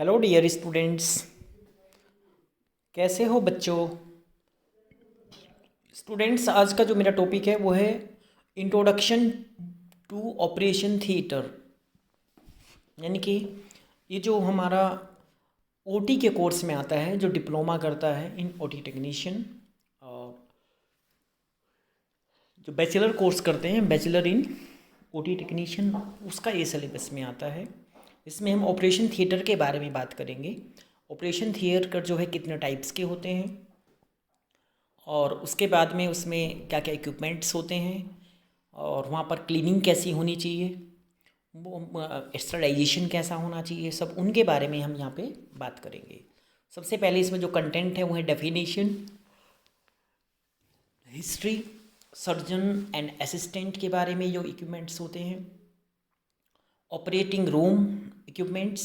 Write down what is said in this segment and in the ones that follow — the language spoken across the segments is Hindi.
हेलो डियर स्टूडेंट्स, कैसे हो बच्चों। स्टूडेंट्स, आज का जो मेरा टॉपिक है वो है इंट्रोडक्शन टू ऑपरेशन थिएटर। यानी कि ये जो हमारा ओटी के कोर्स में आता है, जो डिप्लोमा करता है इन ओटी टेक्नीशियन, और जो बैचलर कोर्स करते हैं बैचलर इन ओटी टेक्नीशियन, उसका ये सिलेबस में आता है। इसमें हम ऑपरेशन थिएटर के बारे में बात करेंगे। ऑपरेशन थिएटर जो है कितने टाइप्स के होते हैं, और उसके बाद में उसमें क्या क्या इक्विपमेंट्स होते हैं, और वहाँ पर क्लीनिंग कैसी होनी चाहिए, वो स्टरलाइजेशन कैसा होना चाहिए, सब उनके बारे में हम यहाँ पे बात करेंगे। सबसे पहले इसमें जो कंटेंट है वो है definition, history, surgeon and assistant के बारे में जो इक्विपमेंट्स होते हैं, operating room equipments,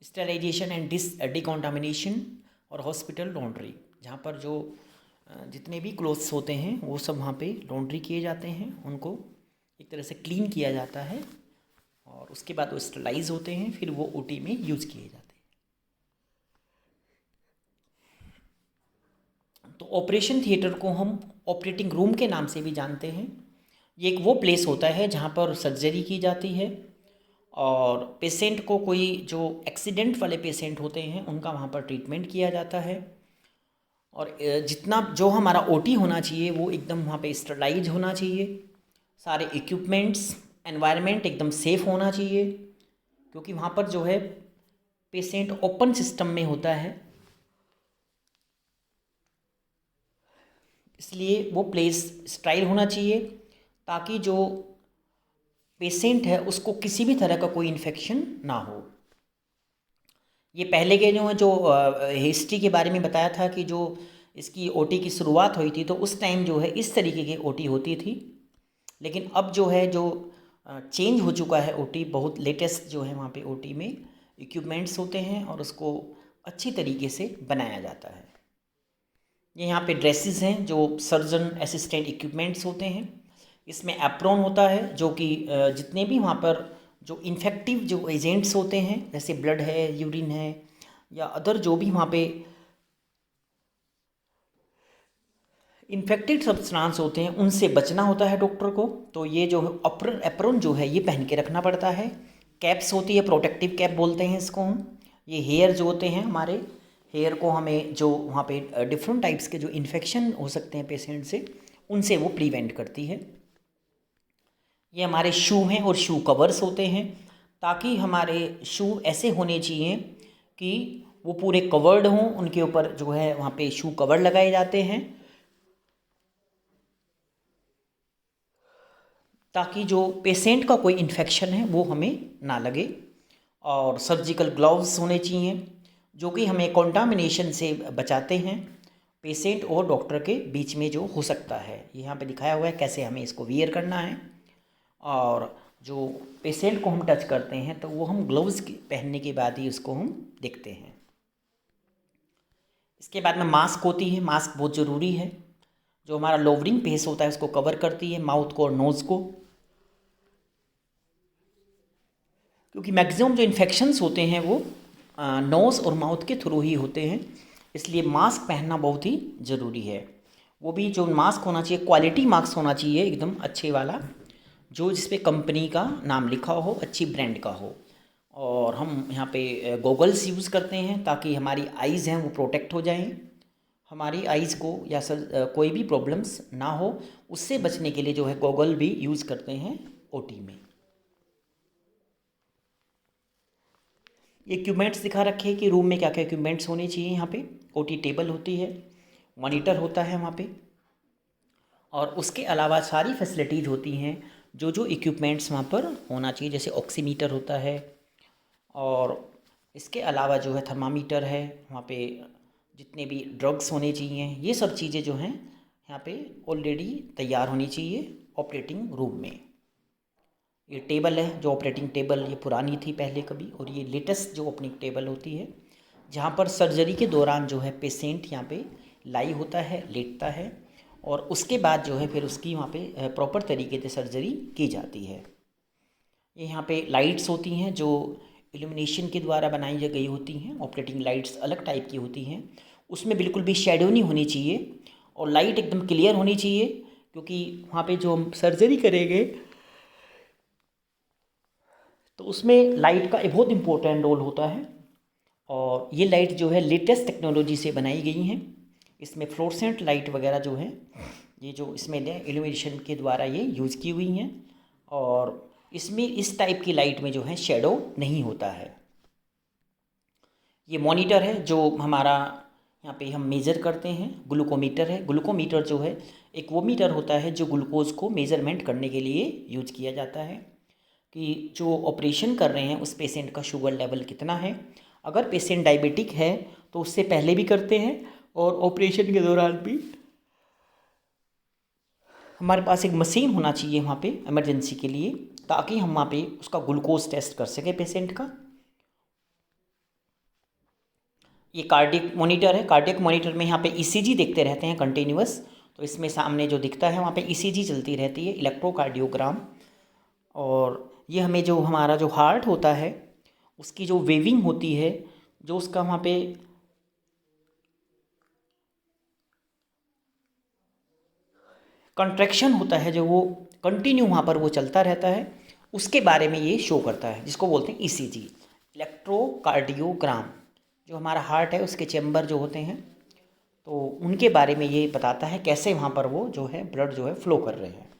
sterilization and decontamination, और हॉस्पिटल लॉन्ड्री, जहाँ पर जो जितने भी क्लोथ्स होते हैं वो सब वहाँ पे लॉन्ड्री किए जाते हैं, उनको एक तरह से क्लीन किया जाता है, और उसके बाद वो स्टरलाइज होते हैं, फिर वो ओटी में यूज़ किए जाते हैं। तो ऑपरेशन थिएटर को हम ऑपरेटिंग रूम के नाम से भी जानते हैं। ये एक वो प्लेस होता है जहाँ पर सर्जरी की जाती है, और पेशेंट को कोई जो एक्सीडेंट वाले पेशेंट होते हैं उनका वहाँ पर ट्रीटमेंट किया जाता है, और जितना जो हमारा ओटी होना चाहिए वो एकदम वहाँ पे स्टरलाइज होना चाहिए, सारे इक्विपमेंट्स, एनवायरनमेंट एकदम सेफ़ होना चाहिए, क्योंकि वहाँ पर जो है पेशेंट ओपन सिस्टम में होता है, इसलिए वो प्लेस स्टाइल होना चाहिए, ताकि जो पेशेंट है उसको किसी भी तरह का कोई इन्फेक्शन ना हो। ये पहले के जो हिस्ट्री के बारे में बताया था कि जो इसकी ओटी की शुरुआत हुई थी, तो उस टाइम जो है इस तरीके की ओटी होती थी, लेकिन अब जो है जो चेंज हो चुका है ओटी, बहुत लेटेस्ट जो है वहाँ पे ओटी में इक्विपमेंट्स होते हैं, और उसको अच्छी तरीके से बनाया जाता है। ये यहाँ पे ड्रेसेस हैं जो सर्जन असिस्टेंट इक्विपमेंट्स होते हैं। इसमें एप्रॉन होता है, जो कि जितने भी वहाँ पर जो इन्फेक्टिव जो एजेंट्स होते हैं, जैसे ब्लड है, यूरिन है, या अदर जो भी वहाँ पे इन्फेक्टेड सब्सटेंस होते हैं, उनसे बचना होता है डॉक्टर को। तो ये जो एप्रॉन जो है ये पहन के रखना पड़ता है। कैप्स होती है, प्रोटेक्टिव कैप बोलते हैं इसको हम। ये हेयर जो होते हैं हमारे, हेयर को हमें जो वहाँ पे डिफरेंट टाइप्स के जो इन्फेक्शन हो सकते हैं पेशेंट से, उनसे वो प्रिवेंट करती है। ये हमारे शू हैं, और शू कवर्स होते हैं, ताकि हमारे शू ऐसे होने चाहिए कि वो पूरे कवर्ड हों, उनके ऊपर जो है वहाँ पे शू कवर लगाए जाते हैं, ताकि जो पेशेंट का कोई इन्फेक्शन है वो हमें ना लगे। और सर्जिकल ग्लव्स होने चाहिए, जो कि हमें कॉन्टामिनेशन से बचाते हैं पेशेंट और डॉक्टर के बीच में जो हो सकता है। यहाँ पे दिखाया हुआ है कैसे हमें इसको वियर करना है, और जो पेशेंट को हम टच करते हैं तो वो हम ग्लव्स पहनने के बाद ही उसको हम देखते हैं। इसके बाद में मास्क होती है, मास्क बहुत ज़रूरी है, जो हमारा लोवरिंग फेस होता है उसको कवर करती है, माउथ को और नोज़ को, क्योंकि मैक्सिमम जो इन्फेक्शंस होते हैं वो नोज़ और माउथ के थ्रू ही होते हैं, इसलिए मास्क पहनना बहुत ही ज़रूरी है। वो भी जो मास्क होना चाहिए क्वालिटी मास्क होना चाहिए, एकदम अच्छे वाला, जो जिस पे कंपनी का नाम लिखा हो, अच्छी ब्रांड का हो। और हम यहाँ पे गॉगल्स यूज़ करते हैं, ताकि हमारी आइज़ हैं वो प्रोटेक्ट हो जाएं, हमारी आइज़ को या कोई भी प्रॉब्लम्स ना हो, उससे बचने के लिए जो है गॉगल भी यूज़ करते हैं ओटी में। इक्विपमेंट्स दिखा रखे हैं कि रूम में क्या क्या इक्विपमेंट्स होने चाहिए। यहाँ पे ओटी टेबल होती है, मॉनिटर होता है वहाँ पे, और उसके अलावा सारी फैसिलिटीज़ होती हैं जो जो इक्विपमेंट्स वहाँ पर होना चाहिए, जैसे ऑक्सीमीटर होता है, और इसके अलावा जो है थर्मामीटर है वहाँ पे, जितने भी ड्रग्स होने चाहिए, ये सब चीज़ें जो हैं यहाँ पे ऑलरेडी तैयार होनी चाहिए ऑपरेटिंग रूम में। ये टेबल है जो ऑपरेटिंग टेबल, ये पुरानी थी पहले कभी, और ये लेटेस्ट जो ऑपरेटिंग टेबल होती है, जहाँ पर सर्जरी के दौरान जो है पेशेंट यहाँ पे लाई होता है, लेटता है, और उसके बाद जो है फिर उसकी वहाँ पे प्रॉपर तरीके से सर्जरी की जाती है। ये यहाँ पे लाइट्स होती हैं जो इल्यूमिनेशन के द्वारा बनाई गई होती हैं, ऑपरेटिंग लाइट्स अलग टाइप की होती हैं, उसमें बिल्कुल भी शेडो नहीं होनी चाहिए और लाइट एकदम क्लियर होनी चाहिए, क्योंकि वहाँ पे जो हम सर्जरी करेंगे तो उसमें लाइट का एक बहुत इम्पोर्टेंट रोल होता है। और ये लाइट जो है लेटेस्ट टेक्नोलॉजी से बनाई गई हैं। इसमें फ्लोरेसेंट लाइट वगैरह जो है ये जो इसमें इल्यूमिनेशन के द्वारा ये यूज़ की हुई हैं, और इसमें इस टाइप की लाइट में जो है शेडो नहीं होता है। ये मॉनिटर है जो हमारा यहाँ पे हम मेज़र करते हैं, ग्लूकोमीटर है। ग्लूकोमीटर जो है एक वो मीटर होता है जो ग्लूकोज को मेज़रमेंट करने के लिए यूज़ किया जाता है कि जो ऑपरेशन कर रहे हैं उस पेशेंट का शुगर लेवल कितना है। अगर पेशेंट डायबिटिक है तो उससे पहले भी करते हैं और ऑपरेशन के दौरान भी। हमारे पास एक मशीन होना चाहिए वहाँ पे इमरजेंसी के लिए, ताकि हम वहाँ पे उसका ग्लूकोज टेस्ट कर सकें पेशेंट का। ये कार्डियक मॉनिटर है। कार्डियक मॉनिटर में यहाँ पे ईसीजी देखते रहते हैं कंटिन्यूअस, तो इसमें सामने जो दिखता है वहाँ पे ईसीजी चलती रहती है, इलेक्ट्रोकार्डियोग्राम। और ये हमें जो हमारा जो हार्ट होता है उसकी जो वेविंग होती है, जो उसका वहाँ पे कंट्रैक्शन होता है, जो वो कंटिन्यू वहाँ पर वो चलता रहता है, उसके बारे में ये शो करता है, जिसको बोलते हैं ईसीजी, इलेक्ट्रोकार्डियोग्राम। जो हमारा हार्ट है उसके चैम्बर जो होते हैं तो उनके बारे में ये बताता है कैसे वहाँ पर वो जो है ब्लड जो है फ्लो कर रहे हैं।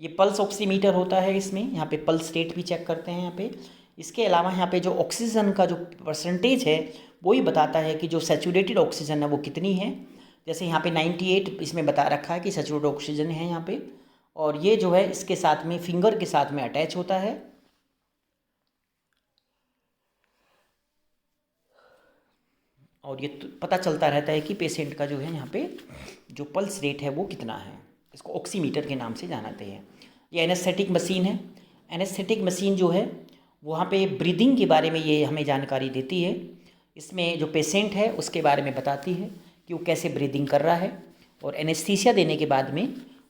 ये पल्स ऑक्सीमीटर होता है, इसमें यहाँ पे पल्स रेट भी चेक करते हैं यहाँ पे। इसके अलावा यहाँ पे जो ऑक्सीजन का जो परसेंटेज है वो ही बताता है कि जो सैचुरेटेड ऑक्सीजन है वो कितनी है। जैसे यहाँ पे 98 इसमें बता रखा है कि सैचुरेटेड ऑक्सीजन है यहाँ पे, और ये जो है इसके साथ में फिंगर के साथ में अटैच होता है। और ये पता चलता रहता है कि पेशेंट का जो है यहाँ पे जो पल्स रेट है वो कितना है। इसको ऑक्सीमीटर के नाम से जानते हैं। ये एनेस्थेटिक मशीन है। एनेस्थेटिक मशीन जो है वहाँ पे ब्रीदिंग के बारे में ये हमें जानकारी देती है। इसमें जो पेशेंट है उसके बारे में बताती है कि वो कैसे ब्रीदिंग कर रहा है, और एनेस्थीसिया देने के बाद में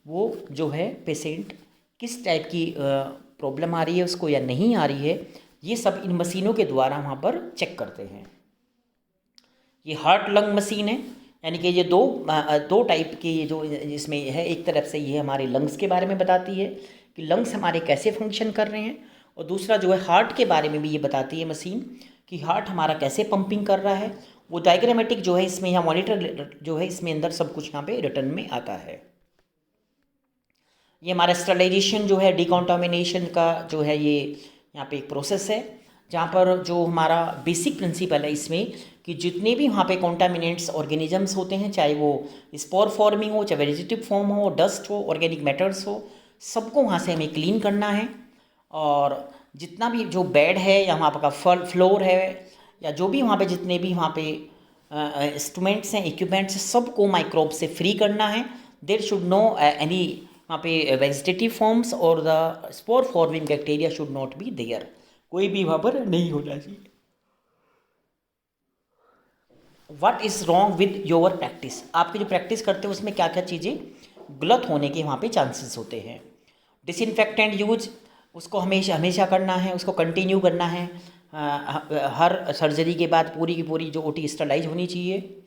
वो जो है पेशेंट किस टाइप की प्रॉब्लम आ रही है उसको या नहीं आ रही है, ये सब इन मशीनों के द्वारा वहाँ पर चेक करते हैं। ये हार्ट लंग मशीन है, यानी कि ये दो टाइप की ये जो इसमें है, एक तरफ से ये हमारे लंग्स के बारे में बताती है कि लंग्स हमारे कैसे फंक्शन कर रहे हैं, और दूसरा जो है हार्ट के बारे में भी ये बताती है मशीन कि हार्ट हमारा कैसे पंपिंग कर रहा है। वो डायग्रामेटिक जो है इसमें यहाँ मॉनिटर जो है इसमें अंदर सब कुछ यहाँ पे रिटर्न में आता है। ये हमारा स्टरलाइजेशन जो है डिकॉन्टामिनेशन का जो है ये यहाँ पे एक प्रोसेस है, जहाँ पर जो हमारा बेसिक प्रिंसिपल है इसमें कि जितने भी वहाँ पे कॉन्टामिनेंट्स ऑर्गेनिजम्स होते हैं, चाहे वो स्पोर फॉर्मिंग हो, चाहे वेजिटेटिव फॉर्म हो, डस्ट हो, ऑर्गेनिक मैटर्स हो, सबको वहाँ से हमें क्लीन करना है। और जितना भी जो बेड है या वहाँ का फ्लोर है या जो भी वहाँ पे जितने भी वहाँ पे इंस्ट्रूमेंट्स हैं, इक्विपमेंट्स हैं, सबको माइक्रोब से फ्री करना है। देयर शुड नो एनी वहाँ पे वेजिटेटिव फॉर्म्स और the spore forming bacteria should not be there, कोई भी वहाँ पर नहीं होना चाहिए। What is wrong with your practice, आपकी जो प्रैक्टिस करते हैं उसमें क्या क्या चीज़ें गलत होने के वहाँ पे चांसेस होते हैं। डिसइंफेक्टेंट यूज उसको हमेशा हमेशा करना है, उसको कंटिन्यू करना है। हर सर्जरी के बाद पूरी की पूरी जो ओटी स्टरलाइज होनी चाहिए,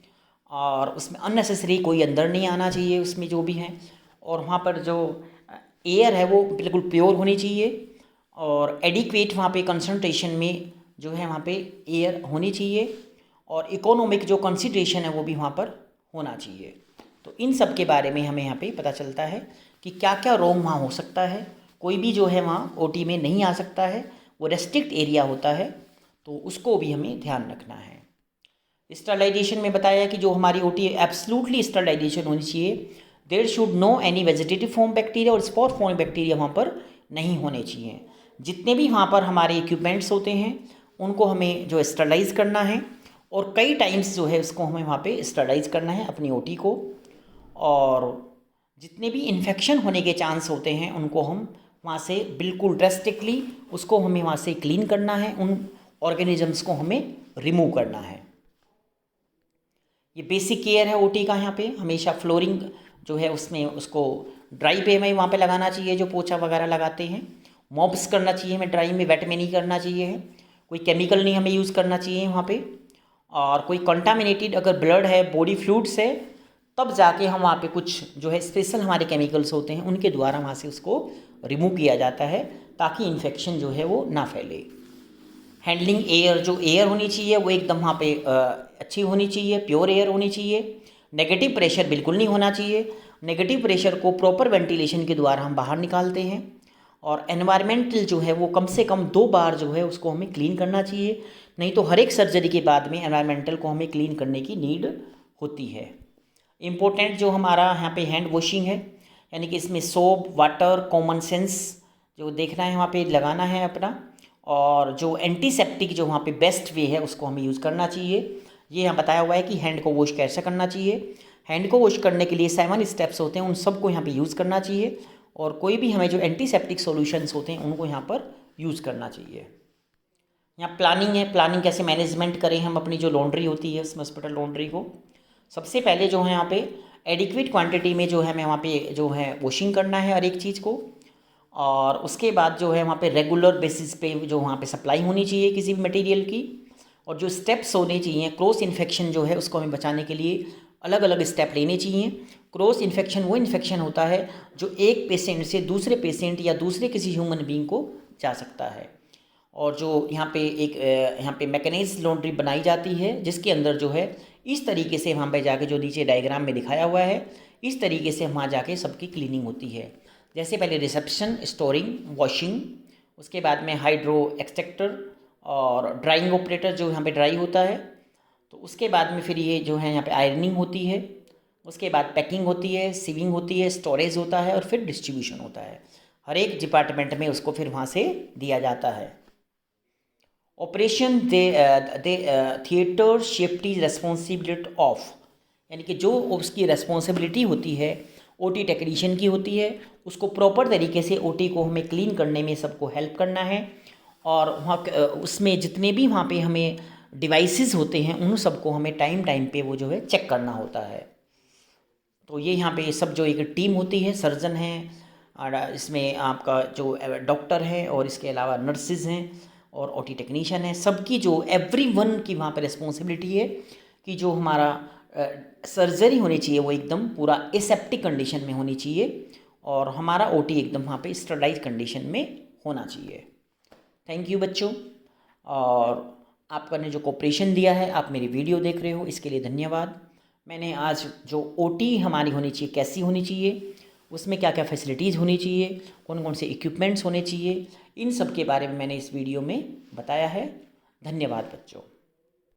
और उसमें अननेसेसरी कोई अंदर नहीं आना चाहिए उसमें जो भी है। और वहाँ पर जो एयर है वो बिल्कुल प्योर होनी चाहिए, और एडिक्वेट वहाँ पे कंसंट्रेशन में जो है वहाँ पे एयर होनी चाहिए, और इकोनॉमिक जो कंसिडरेशन है वो भी वहाँ पर होना चाहिए। तो इन सब के बारे में हमें यहाँ पे पता चलता है कि क्या क्या रॉन्ग वहाँ हो सकता है। कोई भी जो है वहाँ ओटी में नहीं आ सकता है, वो रेस्ट्रिक्ट एरिया होता है, तो उसको भी हमें ध्यान रखना है। स्टरलाइजेशन में बताया कि जो हमारी ओटी एब्सोल्युटली स्टरलाइजेशन होनी चाहिए। There should no any vegetative form bacteria और स्पोर फॉर्म बैक्टीरिया वहाँ पर नहीं होने चाहिए। जितने भी वहाँ पर हमारे इक्विपमेंट्स होते हैं उनको हमें जो स्टरलाइज करना है, और कई टाइम्स जो है उसको हमें वहाँ पे स्टरलाइज करना है अपनी ओटी को। और जितने भी इन्फेक्शन होने के चांस होते हैं उनको हम वहाँ से बिल्कुल ड्रेस्टिकली उसको हमें वहाँ से क्लीन करना है, उन ऑर्गेनिजम्स को हमें रिमूव करना है। ये बेसिक केयर है ओटी का। यहाँ पे हमेशा फ्लोरिंग जो है उसमें उसको ड्राई पे में वहाँ पे लगाना चाहिए, जो पोछा वगैरह लगाते हैं। मॉप्स करना चाहिए हमें ड्राई में, वेट में नहीं करना चाहिए है। कोई केमिकल नहीं हमें यूज़ करना चाहिए वहाँ पे। और कोई कंटामिनेटेड अगर ब्लड है, बॉडी फ्लूइड्स है, तब जाके हम वहाँ पे कुछ जो है स्पेशल हमारे केमिकल्स होते हैं उनके द्वारा वहाँ से उसको रिमूव किया जाता है ताकि इन्फेक्शन जो है वो ना फैले। हैंडलिंग एयर, जो एयर होनी चाहिए वो एकदम वहाँ पे अच्छी होनी चाहिए, प्योर एयर होनी चाहिए। नेगेटिव प्रेशर बिल्कुल नहीं होना चाहिए। नेगेटिव प्रेशर को प्रॉपर वेंटिलेशन के द्वारा हम बाहर निकालते हैं। और एनवायरमेंटल जो है वो कम से कम 2 बार जो है उसको हमें क्लीन करना चाहिए, नहीं तो हर एक सर्जरी के बाद में एनवायरमेंटल को हमें क्लीन करने की नीड होती है। इम्पोर्टेंट जो हमारा यहाँ पे हैंड वॉशिंग है, यानी कि इसमें सोप, वाटर, कॉमन सेंस जो देखना है वहाँ पे लगाना है अपना। और जो एंटीसेप्टिक जो वहाँ पे बेस्ट वे है उसको हमें यूज़ करना चाहिए। ये यहाँ बताया हुआ है कि हैंड को वॉश कैसे करना चाहिए। हैंड को वॉश करने के लिए 7 स्टेप्स होते हैं, उन सबको यहाँ पे यूज़ करना चाहिए। और कोई भी हमें जो एंटीसेप्टिक सॉल्यूशंस होते हैं उनको यहाँ पर यूज़ करना चाहिए। यहाँ प्लानिंग है, प्लानिंग कैसे मैनेजमेंट करें हम अपनी जो लॉन्ड्री होती है उस हॉस्पिटल लॉन्ड्री को। सबसे पहले जो है यहाँ पे एडिक्वेट क्वांटिटी में जो है हमें वहाँ पे जो है वॉशिंग करना है हर एक चीज़ को। और उसके बाद जो है वहाँ पे रेगुलर बेसिस पे जो वहाँ पे सप्लाई होनी चाहिए किसी भी मटेरियल की। और जो स्टेप्स होने चाहिए, क्रॉस इन्फेक्शन जो है उसको हमें बचाने के लिए अलग अलग स्टेप लेने चाहिए। क्रॉस इन्फेक्शन वो इन्फेक्शन होता है जो एक पेशेंट से दूसरे पेशेंट या दूसरे किसी ह्यूमन बीइंग को जा सकता है। और जो यहाँ पे एक यहाँ पे मैकेनाइज्ड लॉन्ड्री बनाई जाती है जिसके अंदर जो है इस तरीके से वहाँ पे जाके जो नीचे डायग्राम में दिखाया हुआ है इस तरीके से वहाँ जाके सबकी क्लीनिंग होती है। जैसे पहले रिसेप्शन, स्टोरिंग, वॉशिंग, उसके बाद में हाइड्रो एक्सट्रैक्टर और ड्राइंग ऑपरेटर जो यहाँ पे ड्राई होता है। तो उसके बाद में फिर ये जो है यहाँ पे आयरनिंग होती है, उसके बाद पैकिंग होती है, सीविंग होती है, स्टोरेज होता है और फिर डिस्ट्रीब्यूशन होता है। हर एक डिपार्टमेंट में उसको फिर वहाँ से दिया जाता है। Operation theatre safety responsibility of, यानी कि जो उसकी रेस्पॉन्सिबिलिटी होती है ओटी टेक्नीशियन की होती है, उसको प्रॉपर तरीके से ओटी को हमें क्लीन करने में सबको हेल्प करना है। और वहाँ उसमें जितने भी वहाँ पे हमें डिवाइसेस होते हैं उन सबको हमें टाइम टाइम पे वो जो है चेक करना होता है। तो ये यहाँ पे सब जो एक टीम होती है, सर्जन हैं और इसमें आपका जो डॉक्टर है और इसके अलावा नर्सिस हैं और ओटी टेक्नीशियन है, सबकी जो एवरीवन की वहाँ पे रिस्पॉन्सिबिलिटी है कि जो हमारा सर्जरी होनी चाहिए वो एकदम पूरा एसेप्टिक कंडीशन में होनी चाहिए और हमारा ओटी एकदम वहाँ पे स्टरलाइज कंडीशन में होना चाहिए। थैंक यू बच्चों, और आपका ने जो कोऑपरेशन दिया है, आप मेरी वीडियो देख रहे हो, इसके लिए धन्यवाद। मैंने आज जो ओटी हमारी होनी चाहिए कैसी होनी चाहिए, उसमें क्या क्या फैसिलिटीज़ होनी चाहिए, कौन कौन से इक्विपमेंट्स होने चाहिए, इन सब के बारे में मैंने इस वीडियो में बताया है। धन्यवाद बच्चों।